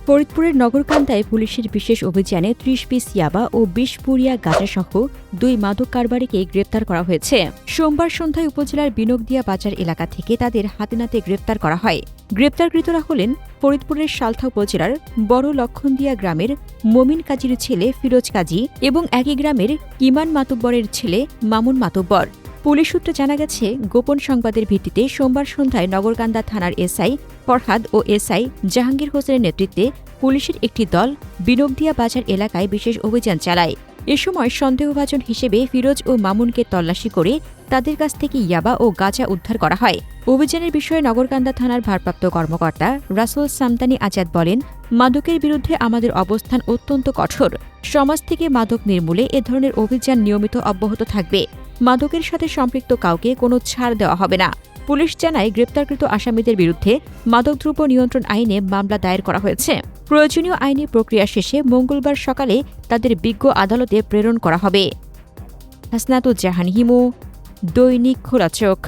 ফরিদপুরের নগরকান্দায় পুলিশের বিশেষ অভিযানে ৩০ পিস ইয়াবা ও ২০ পুরিয়া গাঁজাসহ ২ মাদক কারবারিকে গ্রেপ্তার করা হয়েছে। সোমবার সন্ধ্যায় উপজেলার বিনগদিয়া বাজার এলাকা থেকে তাদের হাতেনাতে গ্রেপ্তার করা হয়। গ্রেপ্তারকৃতরা হলেন ফরিদপুরের সালথা উপজেলার বড় লক্ষণদিয়া গ্রামের মমিন কাজীর ছেলে ফিরোজ কাজী এবং একই গ্রামের ইমান মাতব্বরের ছেলে মামুন মাতব্বর। পুলিশ সূত্রে জানা গেছে, গোপন সংবাদের ভিত্তিতে সোমবার সন্ধ্যায় নগরকান্দা থানার এসআই ফরহাদ ও এসআই জাহাঙ্গীর হোসেনের নেতৃত্বে পুলিশের একটি দল বিনগদিয়া বাজার এলাকায় বিশেষ অভিযান চালায়। এ সময় সন্দেহভাজন হিসেবে ফিরোজ ও মামুনকে তল্লাশি করে তাদের কাছ থেকে ইয়াবা ও গাঁজা উদ্ধার করা হয়। অভিযানের বিষয়ে নগরকান্দা থানার ভারপ্রাপ্ত কর্মকর্তা রাসুল সামদানি আজাদ বলেন, মাদকের বিরুদ্ধে আমাদের অবস্থান অত্যন্ত কঠোর। সমাজ থেকে মাদক নির্মূলে এ ধরনের অভিযান নিয়মিত অব্যাহত থাকবে। মাদকের সাথে সম্পৃক্ত কাউকে কোনো ছাড় দেওয়া হবে না। পুলিশ জানায়, গ্রেপ্তারকৃত আসামিদের বিরুদ্ধে মাদকদ্রব্য নিয়ন্ত্রণ আইনে মামলা দায়ের করা হয়েছে। প্রয়োজনীয় আইনি প্রক্রিয়া শেষে মঙ্গলবার সকালে তাদের বিজ্ঞ আদালতে প্রেরণ করা হবে। হাসনাতুজ্জাহান হিমু, দৈনিক খোলা চোখ।